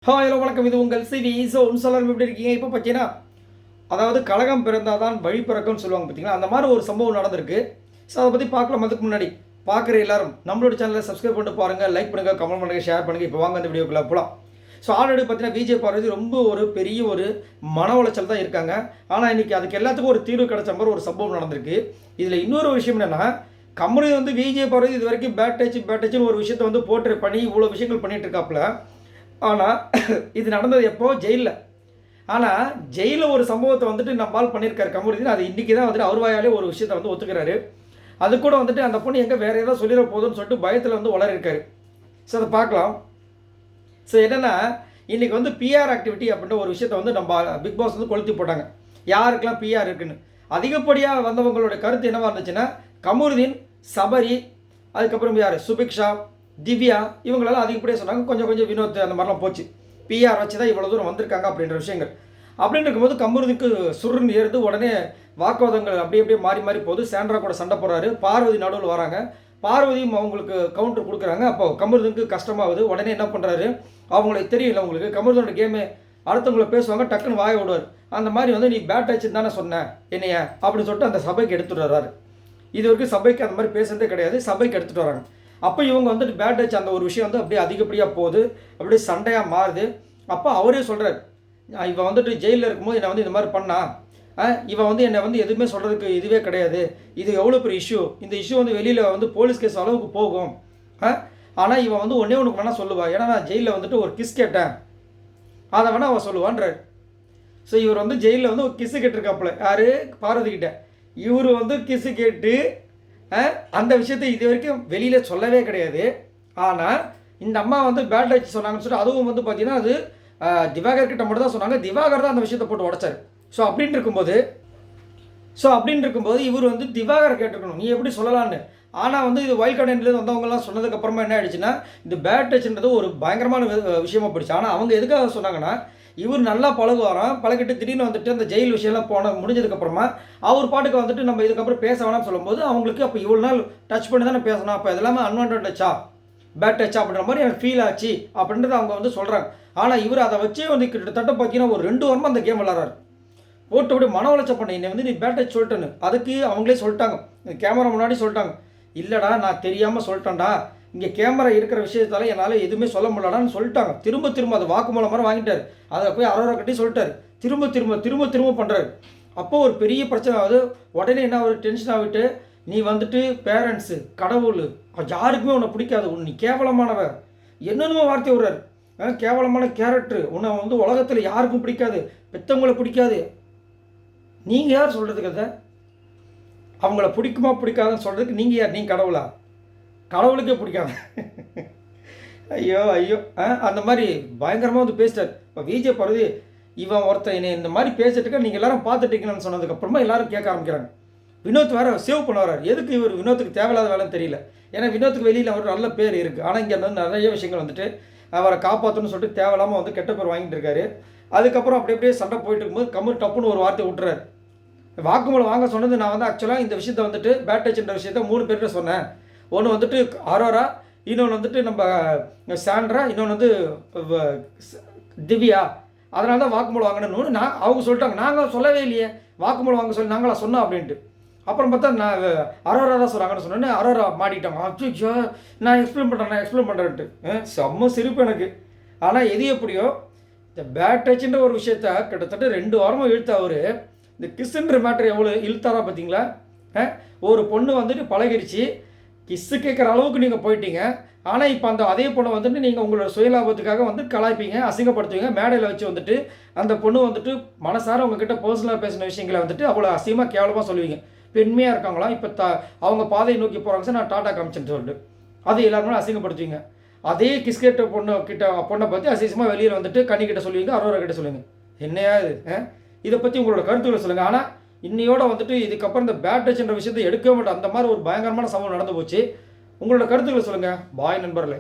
Hello வணக்கம். இது உங்கள் சிவி ஜோன். எல்லாரும் எப்படி இருக்கீங்க? இப்போ பார்த்தீங்கன்னா, அதாவது கலகம் பிறந்தால் தான் வழி பிறக்கும்னு சொல்லுவாங்க பார்த்தீங்களா, அந்த மாதிரி ஒரு சம்பவம் நடந்திருக்கு. ஸோ அதை பற்றி பார்க்கலாம். அதுக்கு முன்னாடி பார்க்குற எல்லாரும் நம்மளோட சேனலை சப்ஸ்கிரைப் பண்ணிட்டு பாருங்கள், லைக் பண்ணுங்கள், கமெண்ட் பண்ணுங்கள், ஷேர் பண்ணுங்கள். இப்போ வாங்க அந்த வீடியோக்குள்ளே போகலாம். ஸோ ஆல்ரெடி பார்த்தீங்கன்னா விஜய் பார்வதி ரொம்ப ஒரு பெரிய ஒரு மன உளைச்சல் தான் இருக்காங்க. ஆனால் இன்றைக்கி அதுக்கு எல்லாத்துக்கும் ஒரு தீர்வு கிடைச்ச மாதிரி ஒரு சம்பவம் நடந்திருக்கு. இதில் இன்னொரு விஷயம் என்னென்னா, கம்பெனி வந்து விஜய் பார்வதி இது வரைக்கும் பேட் டச்சுன்னு ஒரு விஷயத்தை வந்து போட்டு பண்ணி இவ்வளோ விஷயங்கள் பண்ணிகிட்டு இருக்காப்புல. ஆனால் இது நடந்தது எப்போ? ஜெயிலில். ஆனால் ஜெயிலில் ஒரு சம்பவத்தை வந்துட்டு நம்மால் பண்ணியிருக்காரு கமருதீன். அது இன்றைக்கி தான் வந்துட்டு அவர் வாயாலே ஒரு விஷயத்தை வந்து ஒத்துக்கிறாரு. அது கூட வந்துட்டு அந்த பொண்ணு எங்கே வேறு ஏதாவது சொல்லிட போதும்னு சொல்லிட்டு பயத்தில் வந்து வளர்க்காரு. ஸோ அதை பார்க்கலாம். ஸோ என்னென்னா, இன்றைக்கி வந்து பிஆர் ஆக்டிவிட்டி அப்படின்ற ஒரு விஷயத்தை வந்து நம்ம பிக் பாஸ் வந்து கொளுத்தி போட்டாங்க. யாருக்கெல்லாம் பிஆர் இருக்குன்னு. அதிகப்படியாக வந்தவங்களோட கருத்து என்னவாக இருந்துச்சுன்னா, கமருதீன், சபரி, அதுக்கப்புறம் யார், சுபிக்ஷா, திவ்யா, இவங்களெல்லாம் அதிகப்படியாக சொன்னாங்க. கொஞ்சம் வினோத் அந்த மாதிரிலாம் போச்சு. பிஆர் வச்சு தான் இவ்வளோ தூரம் வந்திருக்காங்க அப்படின்ற விஷயங்கள். அப்படின்னு இருக்கும்போது கமருதீனுக்கு சுருன்னு ஏறுது. உடனே வாக்குவாதங்கள் அப்படியே மாறி போகுது. சாண்ட்ரா கூட சண்டை போடுறாரு. பார்வதி நடுவில் வராங்க. பார்வதியும் அவங்களுக்கு கவுண்டர் கொடுக்குறாங்க. அப்போ கமருதீனுக்கு கஷ்டமாகுது. உடனே என்ன பண்ணுறாரு, அவங்களுக்கு தெரியல, உங்களுக்கு கமருதீனோட கேமு அடுத்தவங்களை பேசுவாங்க, டக்குன்னு வாய விடுவார். அந்த மாதிரி வந்து நீ பேட் ஆச்சுன்னு தானே சொன்னேன் என்னைய அப்படின்னு சொல்லிட்டு அந்த சபைக்கு எடுத்துகிட்டு வர்றாரு. இது வரைக்கும் சபைக்கு அந்த மாதிரி பேசுறதே கிடையாது. சபைக்கு எடுத்துகிட்டு வராங்க. அப்போ இவங்க வந்துட்டு பேட் டச் அந்த ஒரு விஷயம் வந்து அப்படியே அதிகப்படியாக போகுது, அப்படியே சண்டையாக மாறுது. அப்போ அவரே சொல்கிறார், இவன் வந்துட்டு ஜெயிலில் இருக்கும்போது என்னை வந்து இந்த மாதிரி பண்ணா, இவன் வந்து என்னை வந்து எதுவுமே சொல்கிறதுக்கு இதுவே கிடையாது, இது எவ்வளோ பெரிய இஷ்யூ, இந்த இஷ்யூ வந்து வெளியில் வந்து போலீஸ் கேஸ் அளவுக்கு போகும். ஆனால் இவன் வந்து ஒன்றே ஒன்று வேணால் சொல்லுவாள், ஏன்னா நான் ஜெயிலில் வந்துட்டு ஒரு கிஸ் கேட்டேன், அதை வேணால் அவன் சொல்லுவான்றார். ஸோ இவர் வந்து ஜெயிலில் வந்து ஒரு கிஸ்ஸு கேட்டிருக்காப்புல, யார், பார்வதி கிட்ட. இவர் வந்து கிஸ்ஸு கேட்டு அந்த விஷயத்தை இது வரைக்கும் வெளியில் சொல்லவே கிடையாது. ஆனால் இந்த அம்மா வந்து பேட் டச் சொன்னாங்கன்னு சொல்லிட்டு, அதுவும் வந்து பார்த்தீங்கன்னா அது திவாகர் கிட்ட மட்டும் தான் சொன்னாங்க. திவாகர் தான் அந்த விஷயத்தை போட்டு உடைச்சார். ஸோ அப்படின்னு இருக்கும்போது இவர் வந்து திவாகர் கேட்டிருக்கணும், நீ எப்படி சொல்லலான்னு. ஆனால் வந்து இது வைல்ட் கார்டன்லேருந்து வந்தவங்கலாம் சொன்னதுக்கப்புறமா என்ன ஆயிடுச்சுன்னா, இந்த பேட் டச்ன்றது ஒரு பயங்கரமான விஷயமா போயிடுச்சு. ஆனால் அவங்க எதுக்காக சொன்னாங்கன்னா, இவர் நல்லா பழகுவாராம். பழகிட்டு திடீர்னு வந்துட்டு அந்த ஜெயில் விஷயம்லாம் முடிஞ்சதுக்கப்புறமா அவர் பாட்டுக்கு வந்துட்டு நம்ம இதுக்கப்புறம் பேச வேணாம்னு சொல்லும்போது அவங்களுக்கு அப்போ இவ்வளோ நாள் டச் பண்ணி தானே பேசணும், அப்போ இதெல்லாமே அன்வான்ட் டச்சா, பேட் டச்சா அப்படின்ற மாதிரி எனக்கு ஃபீல் ஆச்சு அப்படின்றத அவங்க வந்து சொல்கிறாங்க. ஆனால் இவர் அதை வச்சே வந்து கிட்டத்தட்ட பார்த்தீங்கன்னா ஒரு 2 வாரமாக அந்த கேம் விளாட்றாரு. போட்டு அப்படி மன உளைச்சல் பண்ண, என்னை வந்து நீ பேட் டச் சொல்லிட்டேன்னு. அதுக்கு அவங்களே சொல்லிட்டாங்க, கேமரா முன்னாடி சொல்லிட்டாங்க, இல்லைடா நான் தெரியாமல் சொல்லிட்டேன்டா, இங்கே கேமரா இருக்கிற விஷயத்தால் என்னால் எதுவுமே சொல்ல முடியலடான்னு சொல்லிட்டாங்க. திரும்ப அது வாக்குமூலம் மாதிரி வாங்கிட்டார். அதை போய் அரோரா கட்டி சொல்லிட்டார். திரும்ப பண்ணுறாரு. அப்போது ஒரு பெரிய பிரச்சனை ஆகுது. உடனே என்ன ஒரு டென்ஷன் ஆகிட்டு, நீ வந்துட்டு பேரண்ட்ஸு, கடவுள், யாருக்குமே உன்னை பிடிக்காது, நீ கேவலமானவ, என்னென்னமோ வார்த்தை விடுறாரு. கேவலமான கேரக்டரு, உன்னை வந்து உலகத்தில் யாருக்கும் பிடிக்காது, பெற்றவங்களை பிடிக்காது. நீங்கள் யார் சொல்கிறதுக்கு? அதை அவங்கள பிடிக்குமா பிடிக்காதுன்னு சொல்கிறதுக்கு நீங்கள் யார்? நீங்கள் கடவுளா? கடவுளுக்கே பிடிக்காது. ஐயோ அந்த மாதிரி பயங்கரமாக வந்து பேசிட்டார். இப்போ விஜய் பார்வதி, இவன் ஒருத்தன் என்னை இந்த மாதிரி பேசிட்டுக்க நீங்கள் எல்லாரும் பார்த்துட்டீங்கன்னு சொன்னதுக்கப்புறமா எல்லாரும் கேட்க ஆரம்பிக்கிறாங்க. வினோத் வேறு சேவ் பண்ண வர்றாரு. எதுக்கு இவர் வினோத்துக்கு தேவையில்லாத வேலைன்னு தெரியல. ஏன்னா வினோத்துக்கு வெளியில் அவர் நல்ல பேர் இருக்குது. ஆனால் இங்கே வந்து நிறைய விஷயங்கள் வந்துட்டு அவரை காப்பாற்றணும்னு சொல்லிட்டு தேவையில்லாமல் வந்து கெட்ட பேர் வாங்கிட்டு இருக்காரு. அதுக்கப்புறம் அப்படியே சண்டை போயிட்டு இருக்கும்போது கமர் டப்புன்னு ஒரு வார்த்தை விட்டுறாரு. வாக்குமூலம் வாங்க சொன்னது நான் வந்து ஆக்சுவலாக இந்த விஷயத்தை வந்துட்டு பேட் டச்ன்ற விஷயத்த 3 பேர்கிட்ட சொன்னேன். ஒன்று வந்துட்டு அரோரா, இன்னொன்று வந்துட்டு நம்ம சாண்ட்ரா, இன்னொன்று வந்து திவ்யா. அதனால தான் வாக்குமூலம் வாங்கணும்னு அவங்க சொல்லிட்டாங்க. நாங்கள் சொல்லவே இல்லையே, வாக்குமூலம் வாங்க சொல்லி நாங்களா சொன்னோம் அப்படின்ட்டு. அப்புறம் பார்த்தா நான் அரோரா தான் சொல்கிறாங்கன்னு சொன்னோன்னே அரோரா மாட்டிக்கிட்டாங்க. அச்சோ நான் எக்ஸ்பிளைன் பண்ணுறேன்ட்டு செம்ம சிரிப்பு எனக்கு. ஆனால் எது எப்படியோ இந்த பேட் டச்சுன்ற ஒரு விஷயத்த கிட்டத்தட்ட 2 வாரமாக இழுத்த அவர் இந்த கிஸ்ன்ற மேட்ரு எவ்வளோ இழுத்தாரா பார்த்தீங்களா? ஒரு பொண்ணு வந்துட்டு பழகிடுச்சு, கிஸ்ஸு கேட்குற அளவுக்கு நீங்கள் போயிட்டீங்க. ஆனால் இப்போ அந்த அதே பொண்ணை வந்துட்டு நீங்கள் உங்களோட சுயலாபத்துக்காக வந்து கலாய்ப்பீங்க, அசிங்கப்படுத்துவீங்க. மேடையில் வச்சு வந்துட்டு அந்த பொண்ணு வந்துட்டு மனசார உங்ககிட்ட பர்சனலாக பேசின விஷயங்களை வந்துட்டு அவ்வளோ அசிங்கமாக கேவலமாக சொல்லுவீங்க. பெண்மையாக இருக்காங்களாம், இப்போ அவங்க பாதையை நோக்கி போகிறாங்க சார், நான் டாட்டா காமிச்சேன்னு சொல்லிட்டு அது எல்லாருமே அசிங்கப்படுத்துவீங்க. அதே கிஸ் கேட்ட பொண்ணை பற்றி அசிங்கமாக வெளியில் வந்துட்டு கண்ணிக்கிட்ட சொல்லுவீங்க, அரோரா கிட்ட சொல்லுவீங்க. என்னையா இது? இதை பற்றி உங்களோட கருத்துக்களை சொல்லுங்கள். ஆனால் இன்னையோட வந்துட்டு இதுக்கப்புறம் இந்த பேட் டச்ன்ற விஷயத்தை எடுக்கவே மாட்டோம். அந்த மாதிரி ஒரு பயங்கரமான சம்பவம் நடந்து போச்சு. உங்களோட கருத்துக்களை சொல்லுங்கள். பாய் நண்பர்களே.